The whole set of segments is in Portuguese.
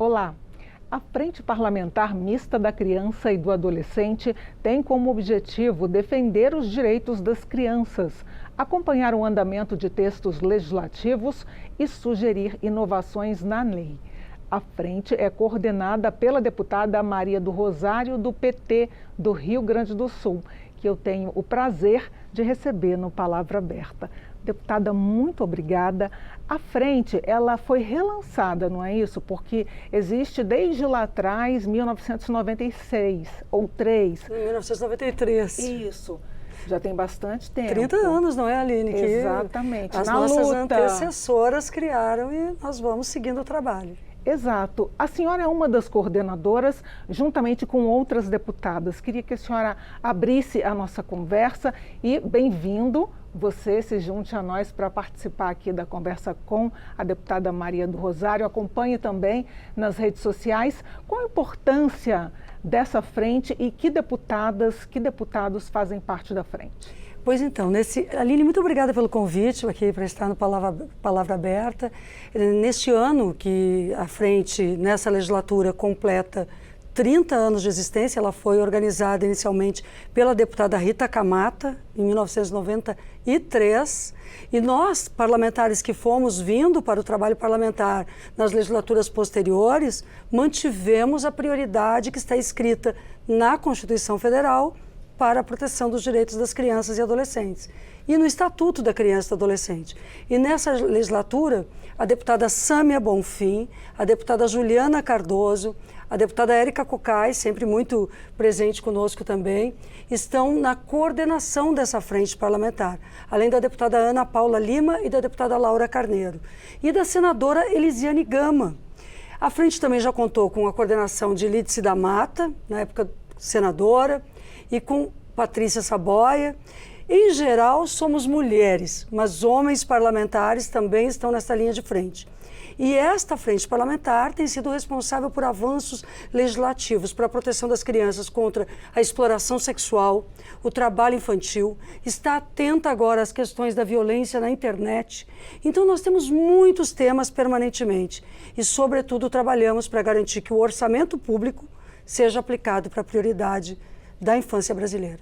Olá! A Frente Parlamentar Mista da Criança e do Adolescente tem como objetivo defender os direitos das crianças, acompanhar o andamento de textos legislativos e sugerir inovações na lei. A frente é coordenada pela deputada Maria do Rosário, do PT do Rio Grande do Sul, que eu tenho o prazer de receber no Palavra Aberta. Deputada, muito obrigada. A frente, ela foi relançada, não é isso? Porque existe desde lá atrás, 1996 ou 3. 1993. Isso. Já tem bastante tempo. 30 anos, não é, Aline? Que exatamente. as nossas antecessoras criaram e nós vamos seguindo o trabalho. Exato. A senhora é uma das coordenadoras, juntamente com outras deputadas. Queria que a senhora abrisse a nossa conversa e, bem-vindo, você se junte a nós para participar aqui da conversa com a deputada Maria do Rosário. Acompanhe também nas redes sociais. Qual a importância dessa frente e que deputados fazem parte da frente? Pois então, Aline, muito obrigada pelo convite aqui para estar no Palavra Aberta. Neste ano que a frente, nessa legislatura, completa 30 anos de existência, ela foi organizada inicialmente pela deputada Rita Camata, em 1993, e nós, parlamentares que fomos vindo para o trabalho parlamentar nas legislaturas posteriores, mantivemos a prioridade que está escrita na Constituição Federal para a proteção dos direitos das crianças e adolescentes, e no Estatuto da Criança e do Adolescente. E nessa legislatura, a deputada Sâmia Bonfim, a deputada Juliana Cardoso, a deputada Érica Cocai, sempre muito presente conosco também, estão na coordenação dessa frente parlamentar, além da deputada Ana Paula Lima e da deputada Laura Carneiro, e da senadora Elisiane Gama. A frente também já contou com a coordenação de Lídice da Mata, na época senadora, e com Patrícia Saboia. Em geral, somos mulheres, mas homens parlamentares também estão nessa linha de frente. E esta frente parlamentar tem sido responsável por avanços legislativos para a proteção das crianças contra a exploração sexual, o trabalho infantil, está atenta agora às questões da violência na internet. Então nós temos muitos temas permanentemente e, sobretudo, trabalhamos para garantir que o orçamento público seja aplicado para a prioridade da infância brasileira.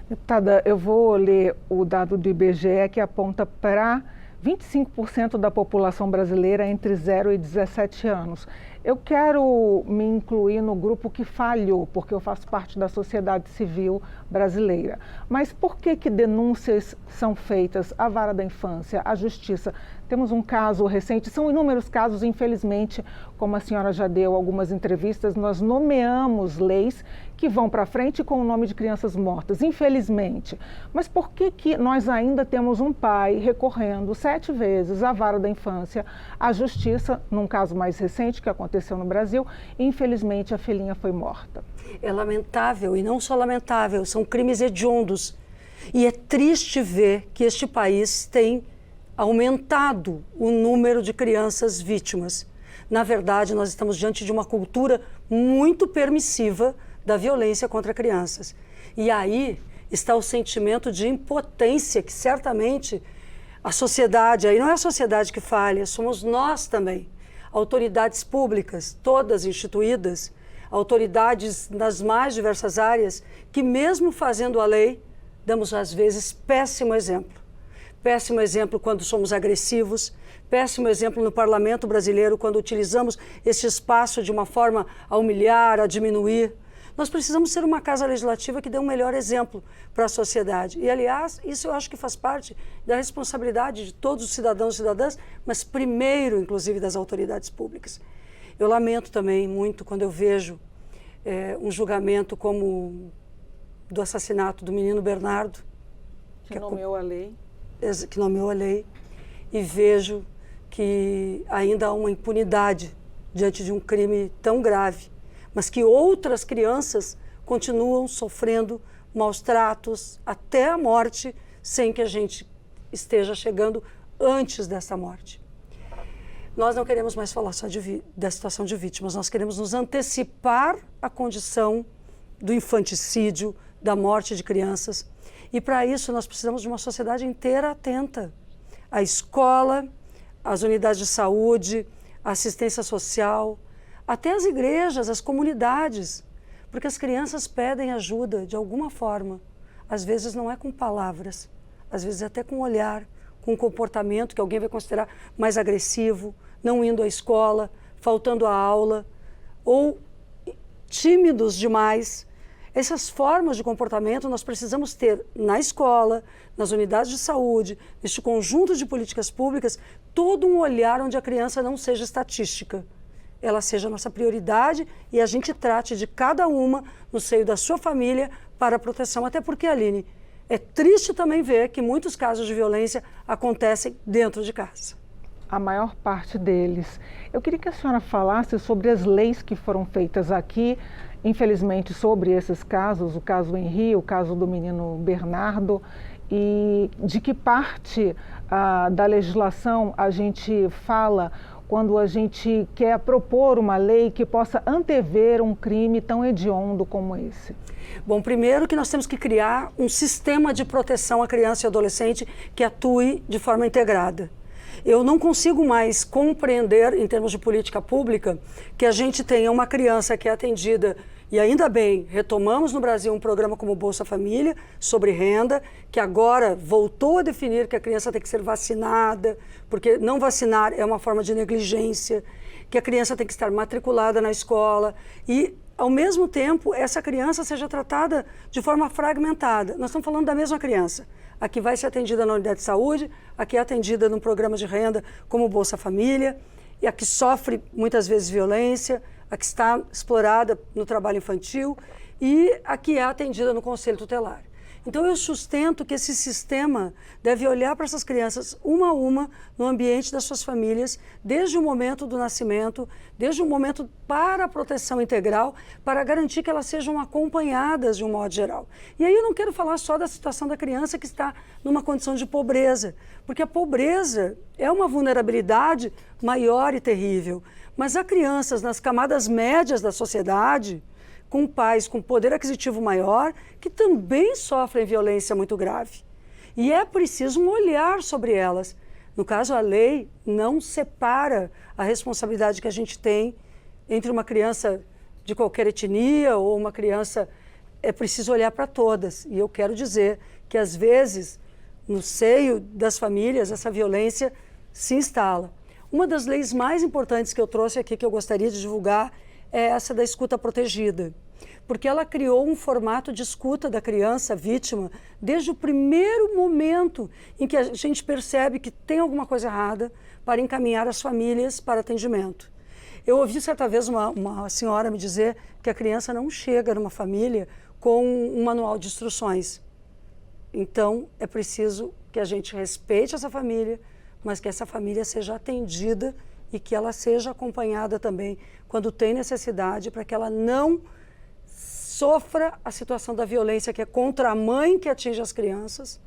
Deputada, eu vou ler o dado do IBGE que aponta para 25% da população brasileira entre 0 e 17 anos. Eu quero me incluir no grupo que falhou, porque eu faço parte da sociedade civil brasileira. Mas por que denúncias são feitas à Vara da Infância, à Justiça? Temos um caso recente, são inúmeros casos, infelizmente, como a senhora já deu algumas entrevistas, nós nomeamos leis que vão para frente com o nome de crianças mortas, infelizmente. Mas por que nós ainda temos um pai recorrendo 7 vezes à Vara da Infância, à Justiça, num caso mais recente que aconteceu no Brasil, e infelizmente a filhinha foi morta? É lamentável, e não só lamentável, são crimes hediondos. E é triste ver que este país tem aumentado o número de crianças vítimas. Na verdade, nós estamos diante de uma cultura muito permissiva da violência contra crianças. E aí está o sentimento de impotência que certamente a sociedade, aí não é a sociedade que falha, somos nós também, autoridades públicas, todas instituídas, autoridades nas mais diversas áreas, que mesmo fazendo a lei, damos às vezes péssimo exemplo. Péssimo exemplo quando somos agressivos, péssimo exemplo no parlamento brasileiro quando utilizamos esse espaço de uma forma a humilhar, a diminuir. Nós precisamos ser uma casa legislativa que dê um melhor exemplo para a sociedade. E, aliás, isso eu acho que faz parte da responsabilidade de todos os cidadãos e cidadãs, mas primeiro, inclusive, das autoridades públicas. Eu lamento também muito quando eu vejo um julgamento como do assassinato do menino Bernardo, que nomeou a lei. Que nomeou a lei, e vejo que ainda há uma impunidade diante de um crime tão grave, mas que outras crianças continuam sofrendo maus tratos até a morte, sem que a gente esteja chegando antes dessa morte. Nós não queremos mais falar só da situação de vítimas, nós queremos nos antecipar à condição do infanticídio, da morte de crianças. E para isso nós precisamos de uma sociedade inteira atenta. A escola, as unidades de saúde, a assistência social, até as igrejas, as comunidades, porque as crianças pedem ajuda de alguma forma. Às vezes não é com palavras, às vezes até com olhar, com um comportamento que alguém vai considerar mais agressivo, não indo à escola, faltando à aula, ou tímidos demais. Essas formas de comportamento nós precisamos ter na escola, nas unidades de saúde, neste conjunto de políticas públicas, todo um olhar onde a criança não seja estatística. Ela seja a nossa prioridade e a gente trate de cada uma no seio da sua família para a proteção. Até porque, Aline, é triste também ver que muitos casos de violência acontecem dentro de casa. A maior parte deles. Eu queria que a senhora falasse sobre as leis que foram feitas aqui, infelizmente, sobre esses casos, o caso Henri, o caso do menino Bernardo, e de que parte da legislação a gente fala quando a gente quer propor uma lei que possa antever um crime tão hediondo como esse? Bom, primeiro que nós temos que criar um sistema de proteção à criança e adolescente que atue de forma integrada. Eu não consigo mais compreender, em termos de política pública, que a gente tenha uma criança que é atendida, e ainda bem, retomamos no Brasil um programa como Bolsa Família, sobre renda, que agora voltou a definir que a criança tem que ser vacinada, porque não vacinar é uma forma de negligência, que a criança tem que estar matriculada na escola e, ao mesmo tempo, essa criança seja tratada de forma fragmentada. Nós estamos falando da mesma criança. A que vai ser atendida na unidade de saúde, a que é atendida num programa de renda como Bolsa Família, e a que sofre muitas vezes violência, a que está explorada no trabalho infantil e a que é atendida no conselho tutelar. Então eu sustento que esse sistema deve olhar para essas crianças uma a uma no ambiente das suas famílias, desde o momento do nascimento, desde o momento para a proteção integral, para garantir que elas sejam acompanhadas de um modo geral. E aí eu não quero falar só da situação da criança que está numa condição de pobreza, porque a pobreza é uma vulnerabilidade maior e terrível, mas há crianças nas camadas médias da sociedade, com pais com poder aquisitivo maior, que também sofrem violência muito grave. E é preciso um olhar sobre elas. No caso, a lei não separa a responsabilidade que a gente tem entre uma criança de qualquer etnia ou uma criança... É preciso olhar para todas. E eu quero dizer que, às vezes, no seio das famílias, essa violência se instala. Uma das leis mais importantes que eu trouxe aqui, que eu gostaria de divulgar, é essa da escuta protegida, porque ela criou um formato de escuta da criança vítima desde o primeiro momento em que a gente percebe que tem alguma coisa errada para encaminhar as famílias para atendimento. Eu ouvi certa vez uma senhora me dizer que a criança não chega numa família com um manual de instruções. Então, é preciso que a gente respeite essa família, mas que essa família seja atendida e que ela seja acompanhada também quando tem necessidade, para que ela não sofra a situação da violência que é contra a mãe que atinge as crianças,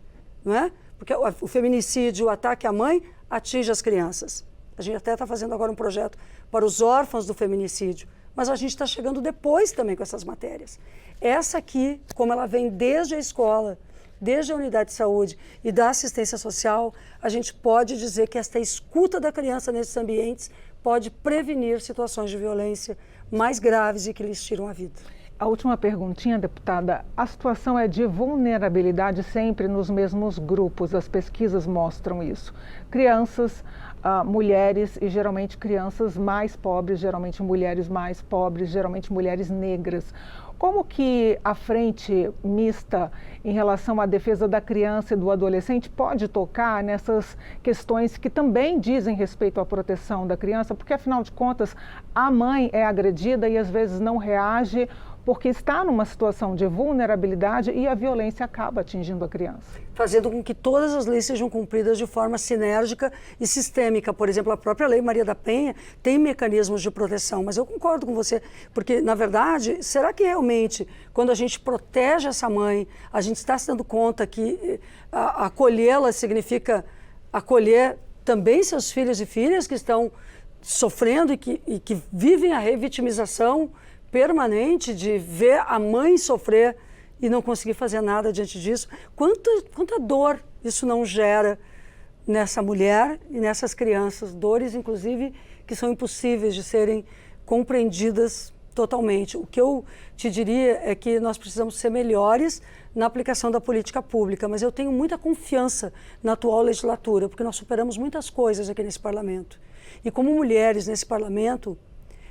não é? Porque o feminicídio, o ataque à mãe, atinge as crianças. A gente até está fazendo agora um projeto para os órfãos do feminicídio, mas a gente está chegando depois também com essas matérias. Essa aqui, como ela vem desde a escola, desde a unidade de saúde e da assistência social, a gente pode dizer que esta escuta da criança nesses ambientes pode prevenir situações de violência mais graves e que lhes tiram a vida. A última perguntinha, deputada. A situação é de vulnerabilidade sempre nos mesmos grupos, as pesquisas mostram isso. Crianças, mulheres e geralmente crianças mais pobres, geralmente mulheres mais pobres, geralmente mulheres negras. Como que a frente mista em relação à defesa da criança e do adolescente pode tocar nessas questões que também dizem respeito à proteção da criança? Porque, afinal de contas, a mãe é agredida e às vezes não reage porque está numa situação de vulnerabilidade e a violência acaba atingindo a criança. Fazendo com que todas as leis sejam cumpridas de forma sinérgica e sistêmica. Por exemplo, a própria Lei Maria da Penha tem mecanismos de proteção, mas eu concordo com você, porque, na verdade, será que realmente, quando a gente protege essa mãe, a gente está se dando conta que acolhê-la significa acolher também seus filhos e filhas que estão sofrendo e que vivem a revitimização permanente de ver a mãe sofrer e não conseguir fazer nada diante disso? Quanta dor isso não gera nessa mulher e nessas crianças, dores inclusive que são impossíveis de serem compreendidas totalmente. O que eu te diria é que nós precisamos ser melhores na aplicação da política pública, mas eu tenho muita confiança na atual legislatura, porque nós superamos muitas coisas aqui nesse parlamento. E como mulheres nesse parlamento,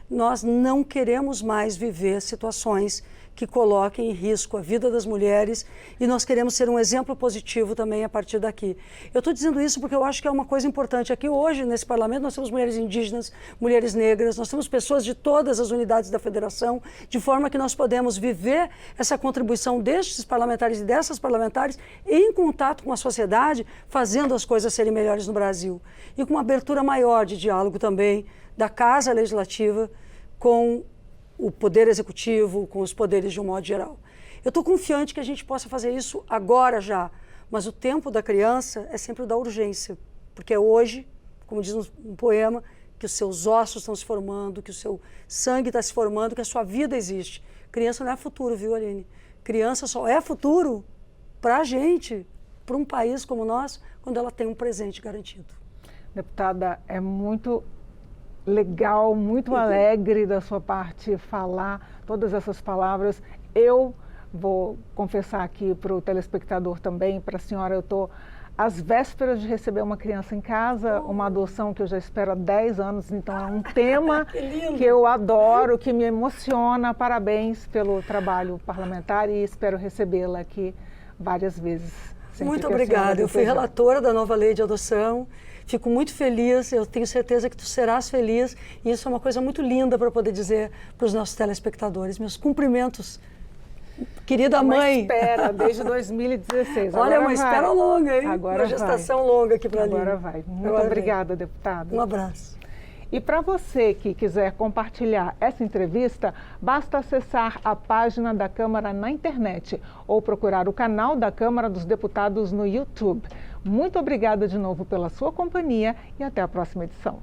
nós não queremos mais viver situações que coloquem em risco a vida das mulheres e nós queremos ser um exemplo positivo também a partir daqui. Eu estou dizendo isso porque eu acho que é uma coisa importante. Aqui hoje, nesse parlamento, nós temos mulheres indígenas, mulheres negras, nós temos pessoas de todas as unidades da federação, de forma que nós podemos viver essa contribuição destes parlamentares e dessas parlamentares em contato com a sociedade, fazendo as coisas serem melhores no Brasil. E com uma abertura maior de diálogo também da Casa Legislativa com o Poder Executivo, com os poderes de um modo geral. Eu estou confiante que a gente possa fazer isso agora já, mas o tempo da criança é sempre o da urgência, porque é hoje, como diz um poema, que os seus ossos estão se formando, que o seu sangue está se formando, que a sua vida existe. Criança não é futuro, viu, Aline? Criança só é futuro para a gente, para um país como o nosso, quando ela tem um presente garantido. Deputada, é muito legal, muito alegre da sua parte falar todas essas palavras. Eu vou confessar aqui para o telespectador também, para a senhora, eu estou às vésperas de receber uma criança em casa, uma adoção que eu já espero há 10 anos, então é um tema que eu adoro, que me emociona. Parabéns pelo trabalho parlamentar e espero recebê-la aqui várias vezes. Muito obrigada, eu fui relatora da nova lei de adoção. Fico muito feliz, eu tenho certeza que tu serás feliz e isso é uma coisa muito linda para poder dizer para os nossos telespectadores. Meus cumprimentos, querida mãe. Uma espera desde 2016. Olha, agora uma espera longa, hein? Agora uma gestação longa aqui para a Agora vai. Muito obrigada, deputada. Um abraço. E para você que quiser compartilhar essa entrevista, basta acessar a página da Câmara na internet ou procurar o canal da Câmara dos Deputados no YouTube. Muito obrigada de novo pela sua companhia e até a próxima edição.